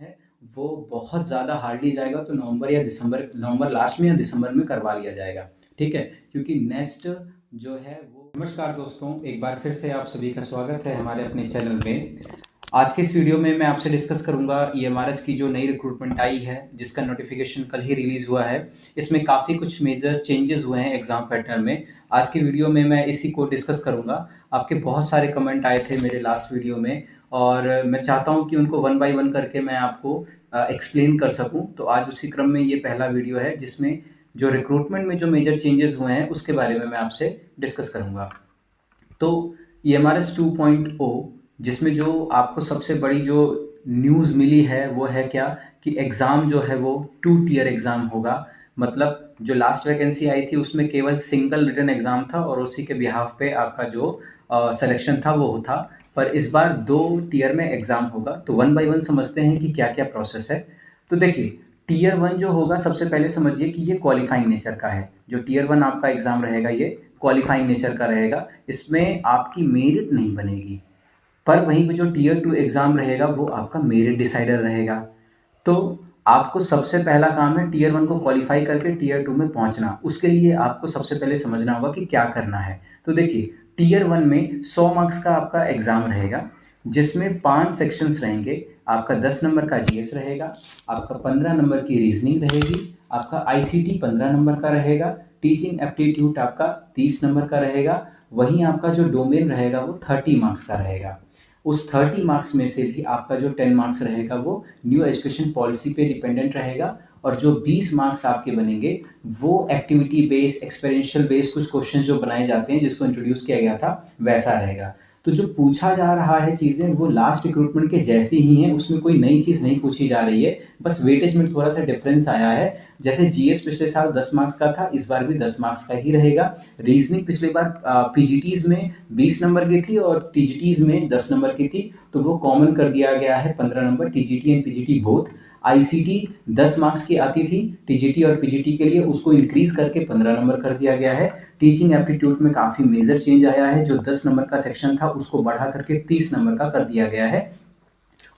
है वो बहुत ज़्यादा हार्डली जाएगा, तो नवंबर लास्ट में या दिसंबर में करवा लिया जाएगा, ठीक है। क्योंकि नेक्स्ट जो है वो नमस्कार दोस्तों, एक बार फिर से आप सभी का स्वागत है हमारे अपने चैनल में। आज के इस वीडियो में मैं आपसे डिस्कस करूंगा ईएमआरएस की जो नई रिक्रूटमेंट आई है, जिसका नोटिफिकेशन कल ही रिलीज़ हुआ है। इसमें काफ़ी कुछ मेजर चेंजेस हुए हैं एग्ज़ाम पैटर्न में। आज की वीडियो में मैं इसी को डिस्कस करूंगा। आपके बहुत सारे कमेंट आए थे मेरे लास्ट वीडियो में और मैं चाहता हूं कि उनको वन बाय वन करके मैं आपको एक्सप्लेन कर सकूं। तो आज उसी क्रम में ये पहला वीडियो है जिसमें जो रिक्रूटमेंट में जो मेजर चेंजेस हुए हैं उसके बारे में मैं आपसे डिस्कस करूंगा। तो EMRS 2.0 जिसमें जो आपको सबसे बड़ी जो न्यूज़ मिली है वो है क्या कि एग्ज़ाम जो है वो 2 टियर एग्ज़ाम होगा। मतलब जो लास्ट वैकेंसी आई थी उसमें केवल सिंगल रिटन एग्ज़ाम था और उसी के बिहाफ पे आपका जो सिलेक्शन था वो था। पर इस बार 2 टियर में एग्ज़ाम होगा। तो वन बाय वन समझते हैं कि क्या क्या प्रोसेस है। तो देखिए, टियर 1 जो होगा, सबसे पहले समझिए कि ये क्वालिफाइंग नेचर का है। जो टियर 1 आपका एग्ज़ाम रहेगा ये क्वालिफाइंग नेचर का रहेगा। इसमें आपकी मेरिट नहीं बनेगी। पर वहीं पे जो टियर 2 एग्ज़ाम रहेगा वो आपका मेरिट डिसाइडर रहेगा। तो आपको सबसे पहला काम है टियर 1 को क्वालिफाई करके टियर 2 में पहुंचना। उसके लिए आपको सबसे पहले समझना होगा कि क्या करना है। तो देखिए, टियर 1 में 100 मार्क्स का आपका एग्ज़ाम रहेगा, जिसमें 5 सेक्शंस रहेंगे। आपका 10 नंबर का जीएस रहेगा, आपका 15 नंबर की रीजनिंग रहेगी, आपका आईसीटी 15 नंबर का रहेगा, टीचिंग एप्टीट्यूड आपका 30 नंबर का रहेगा। वहीं आपका जो डोमेन रहेगा वो 30 मार्क्स का रहेगा। उस 30 मार्क्स में से भी आपका जो 10 मार्क्स रहेगा वो न्यू एजुकेशन पॉलिसी पे डिपेंडेंट रहेगा। और जो 20 मार्क्स आपके बनेंगे वो एक्टिविटी बेस्ड, एक्सपेरिमेंशियल बेस्ड कुछ क्वेश्चन जो बनाए जाते हैं, जिसको इंट्रोड्यूस किया गया था, वैसा रहेगा। तो जो पूछा जा रहा है चीज़ें वो लास्ट रिक्रूटमेंट के जैसी ही हैं, उसमें कोई नई चीज़ नहीं पूछी जा रही है। बस वेटेज में थोड़ा सा डिफरेंस आया है। जैसे जीएस पिछले साल 10 मार्क्स का था, इस बार भी 10 मार्क्स का ही रहेगा। रीजनिंग पिछले बार पीजीटीज में 20 नंबर की थी और टीजीटीज में 10 नंबर की थी, तो वो कॉमन कर दिया गया है 15 number, TGT and PGT both. ICT 10 marks की आती थी टीजीटी और पीजीटी के लिए, उसको इंक्रीज करके 15 नंबर कर दिया गया है। टीचिंग एप्टीट्यूड में काफ़ी मेजर चेंज आया है। जो 10 नंबर का सेक्शन था उसको बढ़ा करके 30 नंबर का कर दिया गया है।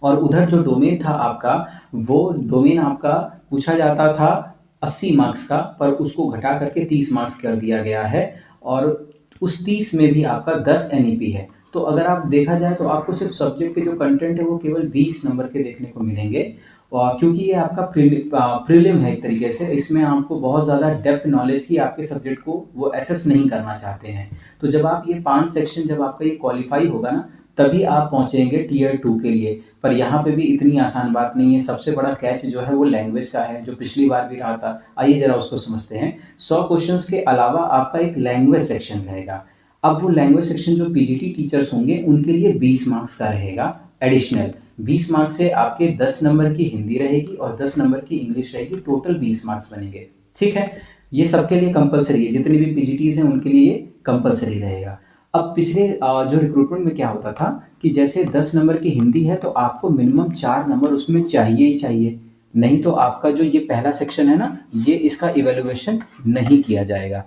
और उधर जो डोमेन था आपका, वो डोमेन आपका पूछा जाता था 80 मार्क्स का, पर उसको घटा करके 30 मार्क्स कर दिया गया है। और उस 30 में भी आपका 10 एनईपी है। तो अगर आप देखा जाए तो आपको सिर्फ सब्जेक्ट के जो कंटेंट है वो केवल 20 नंबर के देखने को मिलेंगे। और क्योंकि ये आपका प्रीलिम है एक तरीके से, इसमें आपको बहुत ज़्यादा डेप्थ नॉलेज की आपके सब्जेक्ट को वो एसेस नहीं करना चाहते हैं। तो जब आप ये 5 सेक्शन जब आपका ये क्वालिफाई होगा ना, तभी आप पहुंचेंगे टियर 2 के लिए। पर यहाँ पे भी इतनी आसान बात नहीं है। सबसे बड़ा कैच जो है वो लैंग्वेज का है, जो पिछली बार भी रहा था। आइए जरा उसको समझते हैं। 100 क्वेश्चंस के अलावा आपका एक लैंग्वेज सेक्शन रहेगा। अब वो लैंग्वेज सेक्शन जो पीजीटी टीचर्स होंगे उनके लिए 20 मार्क्स का रहेगा एडिशनल। 20 मार्क्स से आपके 10 नंबर की हिंदी रहेगी और 10 नंबर की इंग्लिश रहेगी। टोटल 20 मार्क्स बनेंगे, ठीक है। ये सबके लिए कंपलसरी है, जितनी भी पीजीटीज हैं उनके लिए कंपलसरी रहेगा। अब पिछले जो रिक्रूटमेंट में क्या होता था कि जैसे 10 नंबर की हिंदी है तो आपको मिनिमम 4 नंबर उसमें चाहिए ही चाहिए, नहीं तो आपका जो ये पहला सेक्शन है ना, ये इसका इवेल्युएशन नहीं किया जाएगा।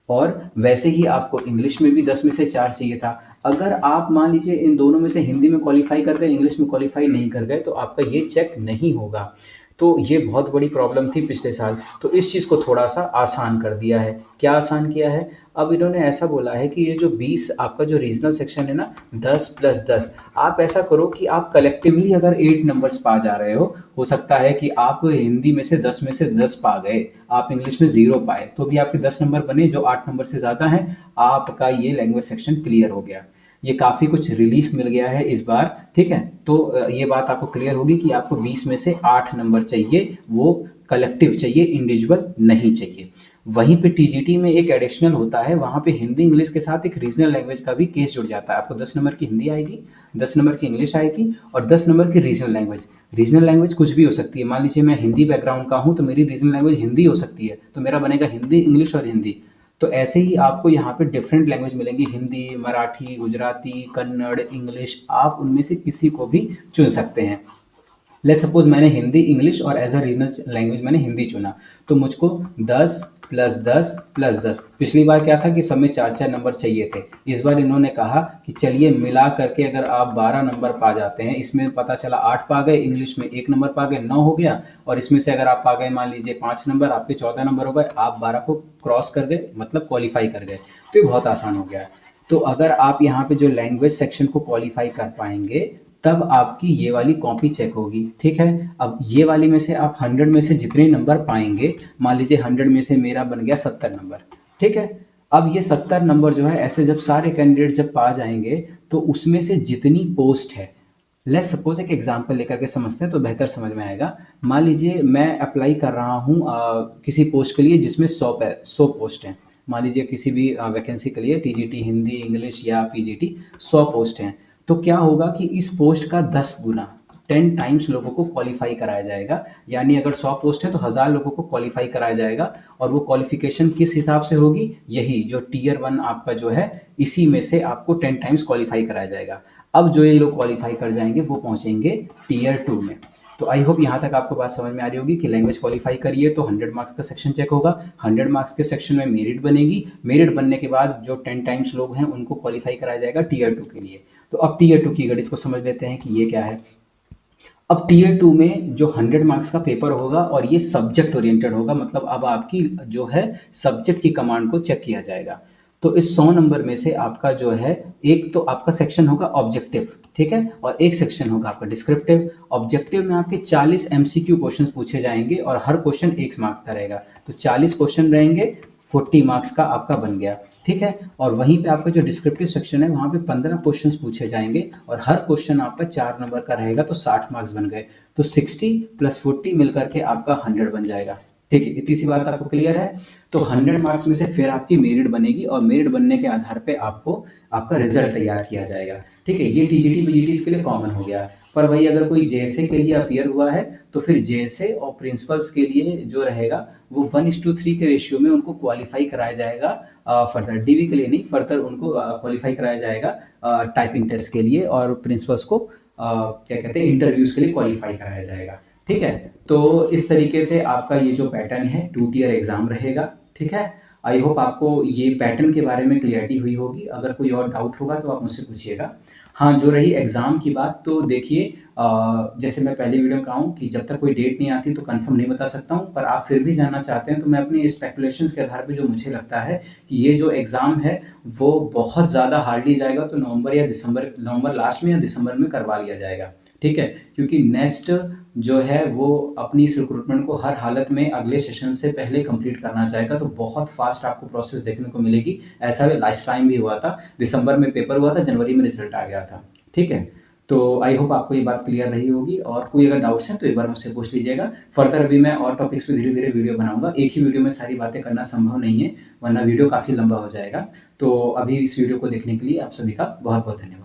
और वैसे ही आपको इंग्लिश में भी 10 में से 4 चाहिए था। अगर आप मान लीजिए इन दोनों में से हिंदी में क्वालिफाई कर गए, इंग्लिश में क्वालिफाई नहीं कर गए, तो आपका ये चेक नहीं होगा। तो ये बहुत बड़ी प्रॉब्लम थी पिछले साल। तो इस चीज़ को थोड़ा सा आसान कर दिया है। क्या आसान किया है? अब इन्होंने ऐसा बोला है कि ये जो 20 आपका जो रीजनल सेक्शन है ना, 10 + 10, आप ऐसा करो कि आप कलेक्टिवली अगर 8 नंबर्स पा जा रहे हो सकता है कि आप हिंदी में से 10 पा गए, आप इंग्लिश में 0 पाए, तो भी आपके 10 नंबर बने जो 8 नंबर से ज़्यादा हैं। आपका ये लैंग्वेज सेक्शन क्लियर हो गया। ये काफ़ी कुछ रिलीफ मिल गया है इस बार, ठीक है। तो ये बात आपको क्लियर होगी कि आपको 20 में से 8 नंबर चाहिए, वो कलेक्टिव चाहिए, इंडिविजुअल नहीं चाहिए। वहीं पे टीजीटी में एक एडिशनल होता है, वहाँ पे हिंदी इंग्लिश के साथ एक रीजनल लैंग्वेज का भी केस जुड़ जाता है। आपको 10 नंबर की हिंदी आएगी, 10 नंबर की इंग्लिश आएगी और 10 नंबर की रीजनल लैंग्वेज। रीजनल लैंग्वेज कुछ भी हो सकती है। मान लीजिए मैं हिंदी बैकग्राउंड का हूँ तो मेरी रीजनल लैंग्वेज हिंदी हो सकती है, तो मेरा बनेगा हिंदी, इंग्लिश और हिंदी। तो ऐसे ही आपको यहाँ पे डिफरेंट लैंग्वेज मिलेंगी, हिंदी, मराठी, गुजराती, कन्नड़, इंग्लिश, आप उनमें से किसी को भी चुन सकते हैं। लेट्स सपोज मैंने हिंदी, इंग्लिश और एज अ रीजनल लैंग्वेज मैंने हिंदी चुना, तो मुझको 10 प्लस 10 प्लस 10, पिछली बार क्या था कि सब में 4-4 नंबर चाहिए थे। इस बार इन्होंने कहा कि चलिए मिला करके अगर आप 12 नंबर पा जाते हैं, इसमें पता चला 8 पा गए, इंग्लिश में 1 नंबर पा गए, 9 हो गया, और इसमें से अगर आप पा गए मान लीजिए 5 नंबर, आपके 14 नंबर हो गए, आप 12 को क्रॉस कर गए, मतलब क्वालिफाई कर गए। तो ये बहुत आसान हो गया है। तो अगर आप यहाँ पे जो लैंग्वेज सेक्शन को क्वालिफाई कर पाएंगे, तब आपकी ये वाली कॉपी चेक होगी, ठीक है। अब ये वाली में से आप 100 में से जितने नंबर पाएंगे, मान लीजिए 100 में से मेरा बन गया 70 नंबर, ठीक है। अब ये 70 नंबर जो है, ऐसे जब सारे कैंडिडेट जब पा जाएंगे, तो उसमें से जितनी पोस्ट है, लेट्स सपोज एक एग्जांपल लेकर के समझते हैं तो बेहतर समझ में आएगा। मान लीजिए मैं अप्लाई कर रहा हूँ किसी पोस्ट के लिए जिसमें 100 पोस्ट हैं। मान लीजिए किसी भी वैकेंसी के लिए टीजीटी हिंदी, इंग्लिश या पीजीटी 100 पोस्ट हैं। तो क्या होगा कि इस पोस्ट का 10 गुना 10 टाइम्स लोगों को क्वालिफाई कराया जाएगा। यानी अगर 100 पोस्ट है तो 1000 लोगों को क्वालिफाई कराया जाएगा। और वो क्वालिफिकेशन किस हिसाब से होगी, यही जो टीयर 1 आपका जो है, इसी में से आपको 10 टाइम्स क्वालिफाई कराया जाएगा। अब जो ये लोग क्वालिफाई कर जाएंगे वो पहुंचेंगे टीयर 2 में। तो आई होप यहाँ तक आपको बात समझ में आ रही होगी कि लैंग्वेज क्वालिफाई करिए तो 100 मार्क्स का सेक्शन चेक होगा। 100 मार्क्स के सेक्शन में मेरिट बनेगी। मेरिट बनने के बाद जो 10 टाइम्स लोग हैं उनको क्वालिफाई कराया जाएगा टीयर 2 के लिए। तो अब टीयर 2 की गणित को समझ लेते हैं कि ये क्या है। अब टीयर 2 में जो 100 मार्क्स का पेपर होगा और ये सब्जेक्ट ओरिएंटेड होगा, मतलब अब आपकी जो है सब्जेक्ट की कमांड को चेक किया जाएगा। तो इस 100 नंबर में से आपका जो है, एक तो आपका सेक्शन होगा ऑब्जेक्टिव, ठीक है, और एक सेक्शन होगा आपका डिस्क्रिप्टिव। ऑब्जेक्टिव में आपके 40 एमसीक्यू क्वेश्चंस पूछे जाएंगे और हर क्वेश्चन 1 मार्क्स का रहेगा। तो 40 क्वेश्चन रहेंगे, 40 मार्क्स का आपका बन गया, ठीक है। और वहीं पे आपका जो डिस्क्रिप्टिव सेक्शन है वहाँ पे 15 क्वेश्चंस पूछे जाएंगे और हर क्वेश्चन आपका 4 नंबर का रहेगा, तो 60 मार्क्स बन गए। तो 60 प्लस 40 मिलकर के आपका 100 बन जाएगा, ठीक है। इतनी सी बात आपको क्लियर है। तो 100 मार्क्स में से फिर आपकी मेरिट बनेगी और मेरिट बनने के आधार पे आपको आपका रिजल्ट तैयार किया जाएगा, ठीक है। ये टीजीटी पीजीटी के लिए कॉमन हो गया। पर वही अगर कोई जेएसए के लिए अपियर हुआ है तो फिर जेएसए और प्रिंसिपल्स के लिए जो रहेगा वो 1:3 के रेशियो में उनको क्वालिफाई कराया जाएगा। फर्दर डीवी के लिए नहीं, फर्दर उनको क्वालिफाई कराया जाएगा टाइपिंग टेस्ट के लिए, और प्रिंसिपल्स को क्या कहते हैं इंटरव्यूज के लिए क्वालिफाई कराया जाएगा, ठीक है। तो इस तरीके से आपका ये जो पैटर्न है 2 टियर एग्जाम रहेगा, ठीक है। आई होप आपको ये पैटर्न के बारे में क्लियरिटी हुई होगी। अगर कोई और डाउट होगा तो आप मुझसे पूछिएगा। हाँ, जो रही एग्ज़ाम की बात, तो देखिए जैसे मैं पहले वीडियो में कहा हूँ कि जब तक कोई डेट नहीं आती तो कंफर्म नहीं बता सकता हूँ, पर आप फिर भी जानना चाहते हैं तो मैं अपनी स्पेकुलेशंस के आधार पे जो मुझे लगता है कि ये जो एग्ज़ाम है वो बहुत ज़्यादा हार्डली जाएगा, तो नवंबर लास्ट में या दिसंबर में करवा लिया जाएगा, ठीक है। क्योंकि नेक्स्ट जो है वो अपनी इस रिक्रूटमेंट को हर हालत में अगले सेशन से पहले कंप्लीट करना चाहेगा, तो बहुत फास्ट आपको प्रोसेस देखने को मिलेगी। ऐसा लास्ट टाइम भी हुआ था, दिसंबर में पेपर हुआ था, जनवरी में रिजल्ट आ गया था, ठीक है। तो आई होप आपको ये बात क्लियर रही होगी। और कोई अगर डाउट्स हैं तो एक बार मुझसे पूछ लीजिएगा। फर्दर अभी मैं और टॉपिक्स पे धीरे धीरे वीडियो बनाऊंगा। एक ही वीडियो में सारी बातें करना संभव नहीं है, वरना वीडियो काफ़ी लंबा हो जाएगा। तो अभी इस वीडियो को देखने के लिए आप सभी का बहुत बहुत धन्यवाद।